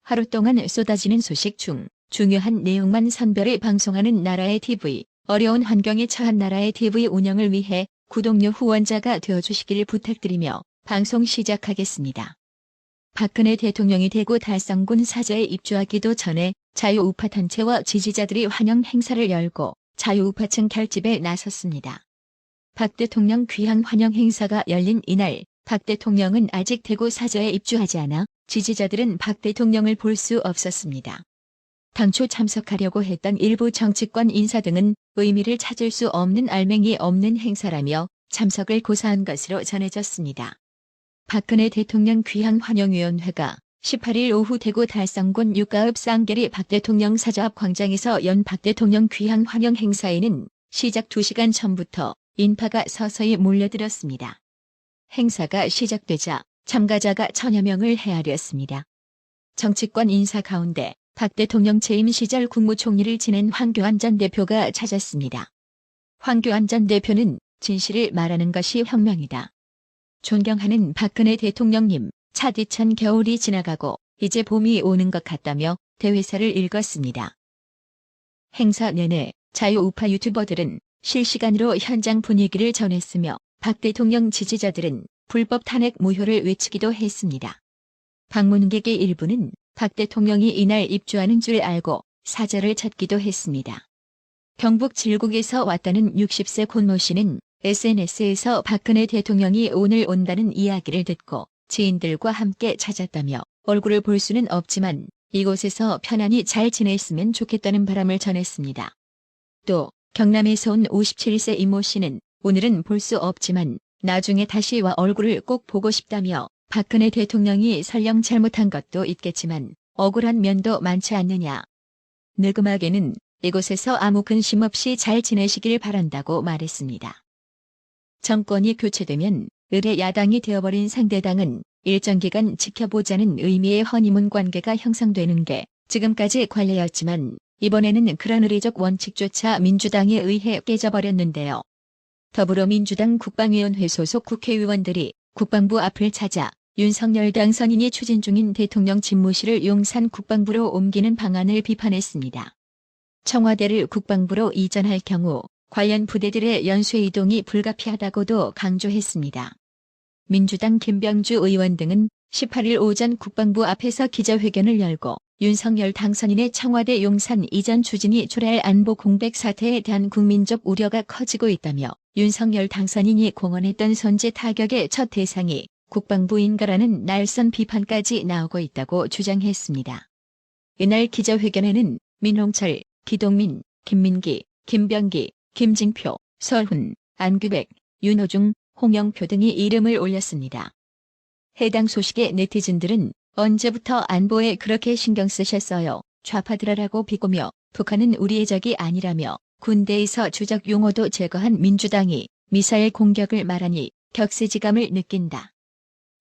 하루 동안 쏟아지는 소식 중 중요한 내용만 선별해 방송하는 나라의 TV, 어려운 환경에 처한 나라의 TV 운영을 위해 구독료 후원자가 되어주시길 부탁드리며 방송 시작하겠습니다. 박근혜 대통령이 대구 달성군 사저에 입주하기도 전에 자유우파 단체와 지지자들이 환영 행사를 열고 자유우파층 결집에 나섰습니다. 박 대통령 귀향 환영 행사가 열린 이날 박 대통령은 아직 대구 사저에 입주하지 않아 지지자들은 박 대통령을 볼 수 없었습니다. 당초 참석하려고 했던 일부 정치권 인사 등은 의미를 찾을 수 없는 알맹이 없는 행사라며 참석을 고사한 것으로 전해졌습니다. 박근혜 대통령 귀향 환영위원회가 18일 오후 대구 달성군 육가읍 쌍계리 박 대통령 사저 앞 광장에서 연 박 대통령 귀향 환영 행사에는 시작 2시간 전부터 인파가 서서히 몰려들었습니다. 행사가 시작되자 참가자가 1000여 명을 헤아렸습니다. 정치권 인사 가운데 박 대통령 재임 시절 국무총리를 지낸 황교안 전 대표가 찾았습니다. 황교안 전 대표는 진실을 말하는 것이 혁명이다. 존경하는 박근혜 대통령님, 차디찬 겨울이 지나가고 이제 봄이 오는 것 같다며 대회사를 읽었습니다. 행사 내내 자유우파 유튜버들은 실시간으로 현장 분위기를 전했으며 박 대통령 지지자들은 불법 탄핵 무효를 외치기도 했습니다. 방문객의 일부는 박 대통령이 이날 입주하는 줄 알고 사저를 찾기도 했습니다. 경북 질곡에서 왔다는 60세 권모 씨는 SNS에서 박근혜 대통령이 오늘 온다는 이야기를 듣고 지인들과 함께 찾았다며 얼굴을 볼 수는 없지만 이곳에서 편안히 잘 지냈으면 좋겠다는 바람을 전했습니다. 또 경남에서 온 57세 이모 씨는 오늘은 볼 수 없지만 나중에 다시 와 얼굴을 꼭 보고 싶다며 박근혜 대통령이 설령 잘못한 것도 있겠지만 억울한 면도 많지 않느냐. 느그막에는 이곳에서 아무 근심 없이 잘 지내시길 바란다고 말했습니다. 정권이 교체되면 을의 야당이 되어버린 상대당은 일정 기간 지켜보자는 의미의 허니문 관계가 형성되는 게 지금까지 관례였지만 이번에는 그런 의례적 원칙조차 민주당에 의해 깨져버렸는데요. 더불어민주당 국방위원회 소속 국회의원들이 국방부 앞을 찾아 윤석열 당선인이 추진 중인 대통령 집무실을 용산 국방부로 옮기는 방안을 비판했습니다. 청와대를 국방부로 이전할 경우 관련 부대들의 연쇄 이동이 불가피하다고도 강조했습니다. 민주당 김병주 의원 등은 18일 오전 국방부 앞에서 기자회견을 열고 윤석열 당선인의 청와대 용산 이전 추진이 초래할 안보 공백 사태에 대한 국민적 우려가 커지고 있다며 윤석열 당선인이 공언했던 선제 타격의 첫 대상이 국방부인가라는 날선 비판까지 나오고 있다고 주장했습니다. 이날 기자회견에는 민홍철, 기동민, 김민기, 김병기, 김진표, 설훈, 안규백, 윤호중, 홍영표 등이 이름을 올렸습니다. 해당 소식에 네티즌들은 언제부터 안보에 그렇게 신경 쓰셨어요? 좌파들아라고 비꼬며 북한은 우리의 적이 아니라며 군대에서 주적 용어도 제거한 민주당이 미사일 공격을 말하니 격세지감을 느낀다.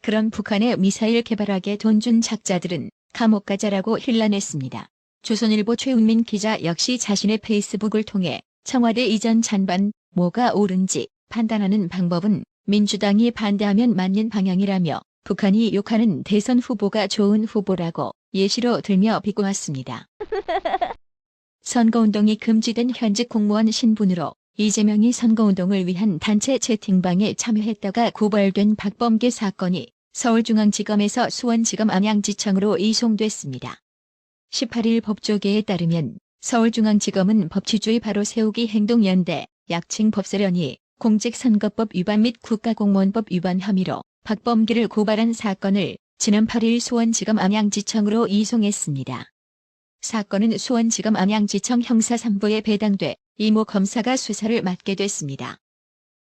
그런 북한의 미사일 개발하게 돈 준 작자들은 감옥 가자라고 hir난했습니다. 조선일보 최은민 기자 역시 자신의 페이스북을 통해 청와대 이전 잔반 뭐가 옳은지 판단하는 방법은 민주당이 반대하면 맞는 방향이라며 북한이 욕하는 대선 후보가 좋은 후보라고 예시로 들며 비꼬았습니다. 선거운동이 금지된 현직 공무원 신분으로 이재명이 선거운동을 위한 단체 채팅방에 참여했다가 고발된 박범계 사건이 서울중앙지검에서 수원지검 암양지청으로 이송됐습니다. 18일 법조계에 따르면 서울중앙지검은 법치주의 바로 세우기 행동연대 약칭 법세련이 공직선거법 위반 및 국가공무원법 위반 혐의로 박범계를 고발한 사건을 지난 8일 수원지검 암양지청으로 이송했습니다. 사건은 수원지검 암양지청 형사 3부에 배당돼 이모 검사가 수사를 맡게 됐습니다.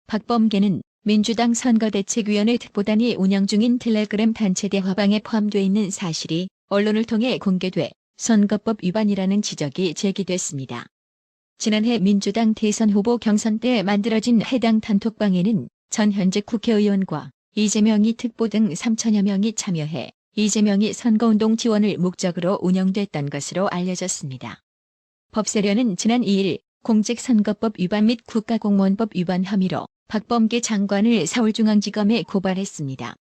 박범계는 민주당 선거대책위원회 특보단이 운영 중인 텔레그램 단체 대화방에 포함돼 있는 사실이 언론을 통해 공개돼 선거법 위반이라는 지적이 제기됐습니다. 지난해 민주당 대선 후보 경선 때 만들어진 해당 단톡방에는 전 현직 국회의원과 이재명이 특보 등 3천여 명이 참여해 이재명이 선거운동 지원을 목적으로 운영됐던 것으로 알려졌습니다. 법세련은 지난 2일 공직선거법 위반 및 국가공무원법 위반 혐의로 박범계 장관을 서울중앙지검에 고발했습니다.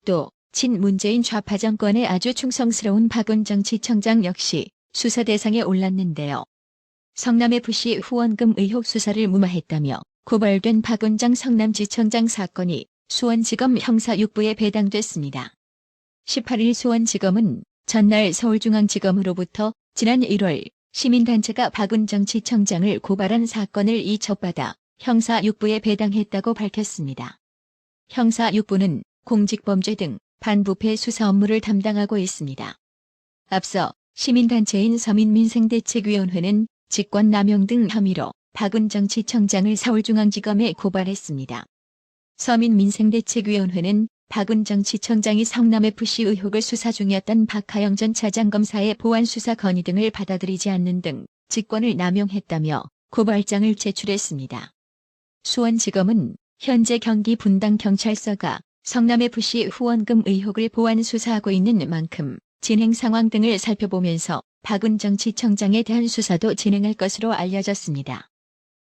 또 친문재인 좌파 정권에 아주 충성스러운 박은정 지청장 역시 수사 대상에 올랐는데요. 성남FC 후원금 의혹 수사를 무마했다며 고발된 박은정 성남지청장 사건이 수원지검 형사 6부에 배당됐습니다. 18일 수원지검은 전날 서울중앙지검으로부터 지난 1월 시민단체가 박은정 지청장을 고발한 사건을 이첩받아 형사 6부에 배당했다고 밝혔습니다. 형사 6부는 공직범죄 등 반부패 수사 업무를 담당하고 있습니다. 앞서 시민단체인 서민민생대책위원회는 직권남용 등 혐의로 박은정 지청장을 서울중앙지검에 고발했습니다. 서민민생대책위원회는 박은정 지청장이 성남FC 의혹을 수사 중이었던 박하영 전 차장검사의 보안수사 건의 등을 받아들이지 않는 등 직권을 남용했다며 고발장을 제출했습니다. 수원지검은 현재 경기 분당경찰서가 성남FC 후원금 의혹을 보안 수사하고 있는 만큼 진행 상황 등을 살펴보면서 박은정 지청장에 대한 수사도 진행할 것으로 알려졌습니다.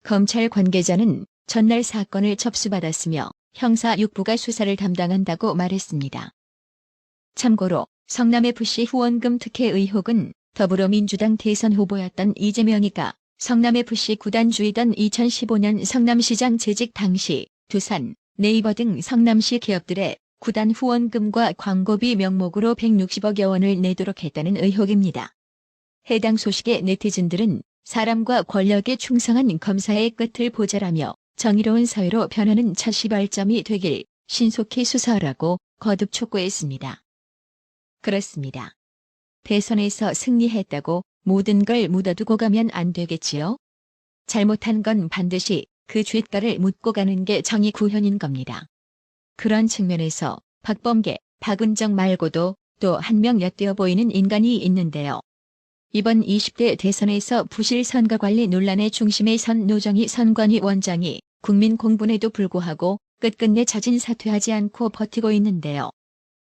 검찰 관계자는 전날 사건을 접수받았으며 형사 6부가 수사를 담당한다고 말했습니다. 참고로 성남FC 후원금 특혜 의혹은 더불어민주당 대선 후보였던 이재명이가 성남FC 구단주이던 2015년 성남시장 재직 당시 두산, 네이버 등 성남시 기업들의 구단 후원금과 광고비 명목으로 160억여 원을 내도록 했다는 의혹입니다. 해당 소식에 네티즌들은 사람과 권력에 충성한 검사의 끝을 보자라며 정의로운 사회로 변하는 첫 시발점이 되길 신속히 수사하라고 거듭 촉구했습니다. 그렇습니다. 대선에서 승리했다고 모든 걸 묻어두고 가면 안 되겠지요? 잘못한 건 반드시 그 죗가를 묻고 가는 게 정의 구현인 겁니다. 그런 측면에서 박범계, 박은정 말고도 또 한 명 엿되어 보이는 인간이 있는데요. 이번 20대 대선에서 부실 선거관리 논란의 중심에 선 노정희 선관위 원장이 국민 공분에도 불구하고 끝끝내 자진 사퇴하지 않고 버티고 있는데요.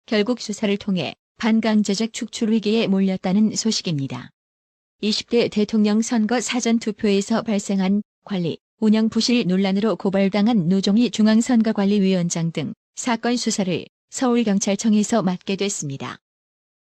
결국 수사를 통해 반강제적 축출 위기에 몰렸다는 소식입니다. 20대 대통령 선거 사전투표에서 발생한 관리, 운영 부실 논란으로 고발당한 노정희 중앙선거관리위원장 등 사건 수사를 서울경찰청에서 맡게 됐습니다.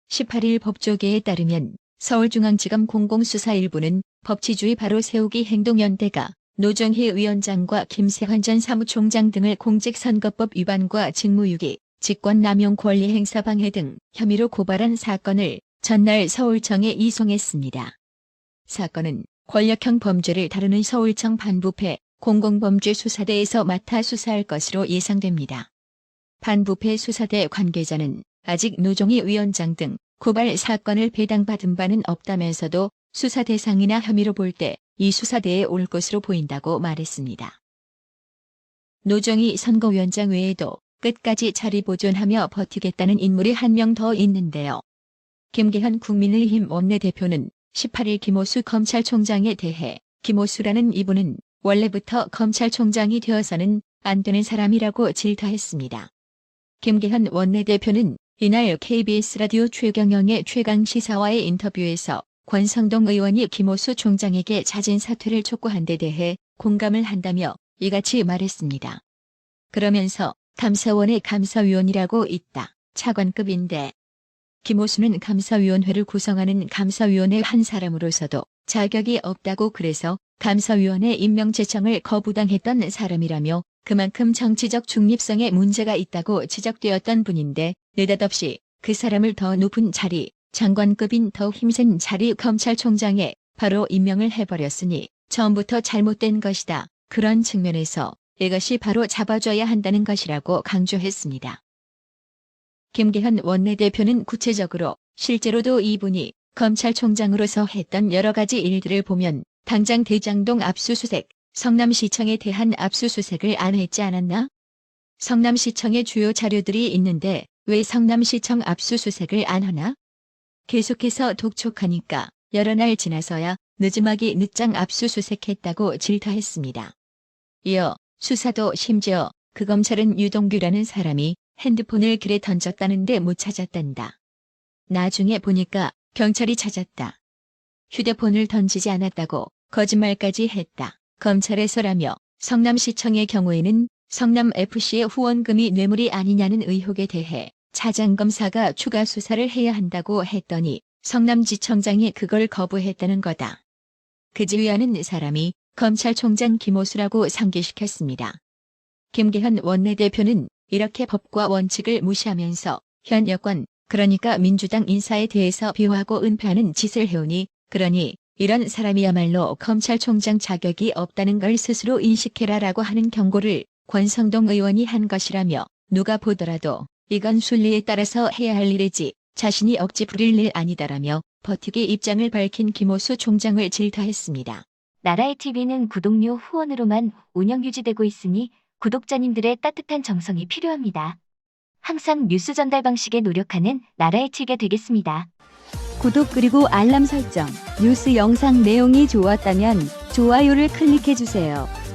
18일 법조계에 따르면 서울중앙지검 공공수사 1부는 법치주의 바로 세우기 행동연대가 노정희 위원장과 김세환 전 사무총장 등을 공직선거법 위반과 직무유기, 직권남용 권리행사 방해 등 혐의로 고발한 사건을 전날 서울청에 이송했습니다. 사건은 권력형 범죄를 다루는 서울청 반부패 공공범죄 수사대에서 맡아 수사할 것으로 예상됩니다. 반부패 수사대 관계자는 아직 노정희 위원장 등 고발 사건을 배당받은 바는 없다면서도 수사 대상이나 혐의로 볼 때 이 수사대에 올 것으로 보인다고 말했습니다. 노정희 선거위원장 외에도 끝까지 자리 보존하며 버티겠다는 인물이 한 명 더 있는데요. 김계현 국민의힘 원내대표는 18일 김오수 검찰총장에 대해 김오수라는 이분은 원래부터 검찰총장이 되어서는 안 되는 사람이라고 질타했습니다. 김계현 원내대표는 이날 KBS 라디오 최경영의 최강시사와의 인터뷰에서 권성동 의원이 김오수 총장에게 자진 사퇴를 촉구한 데 대해 공감을 한다며 이같이 말했습니다. 그러면서 감사원의 감사위원이라고 있다. 차관급인데. 김오수는 감사위원회를 구성하는 감사위원회 한 사람으로서도 자격이 없다고 그래서 감사위원회 임명 제청을 거부당했던 사람이라며 그만큼 정치적 중립성에 문제가 있다고 지적되었던 분인데 느닷없이 그 사람을 더 높은 자리, 장관급인 더 힘센 자리 검찰총장에 바로 임명을 해버렸으니 처음부터 잘못된 것이다. 그런 측면에서 이것이 바로 잡아줘야 한다는 것이라고 강조했습니다. 김계현 원내대표는 구체적으로 실제로도 이분이 검찰총장으로서 했던 여러 가지 일들을 보면 당장 대장동 압수수색, 성남시청에 대한 압수수색을 안 했지 않았나? 성남시청의 주요 자료들이 있는데 왜 성남시청 압수수색을 안 하나? 계속해서 독촉하니까 여러 날 지나서야 늦음하기 늦장 압수수색했다고 질타했습니다. 이어 수사도 심지어 그 검찰은 유동규라는 사람이 핸드폰을 길에 던졌다는데 못 찾았단다. 나중에 보니까 경찰이 찾았다. 휴대폰을 던지지 않았다고 거짓말까지 했다. 검찰에서라며 성남시청의 경우에는 성남FC의 후원금이 뇌물이 아니냐는 의혹에 대해 차장검사가 추가 수사를 해야 한다고 했더니 성남지청장이 그걸 거부했다는 거다. 그 지휘하는 사람이 검찰총장 김호수라고 상기시켰습니다. 김계현 원내대표는 이렇게 법과 원칙을 무시하면서 현 여권, 그러니까 민주당 인사에 대해서 비호하고 은폐하는 짓을 해오니 그러니 이런 사람이야말로 검찰총장 자격이 없다는 걸 스스로 인식해라라고 하는 경고를 권성동 의원이 한 것이라며 누가 보더라도 이건 순리에 따라서 해야 할 일이지 자신이 억지 부릴 일 아니다라며 버티기 입장을 밝힌 김호수 총장을 질타했습니다. 나라의 TV는 구독료 후원으로만 운영 유지되고 있으니 구독자님들의 따뜻한 정성이 필요합니다. 항상 뉴스 전달 방식에 노력하는 나라의 TV가 되겠습니다. 구독 그리고 알람 설정, 뉴스 영상 내용이 좋았다면 좋아요를 클릭해주세요.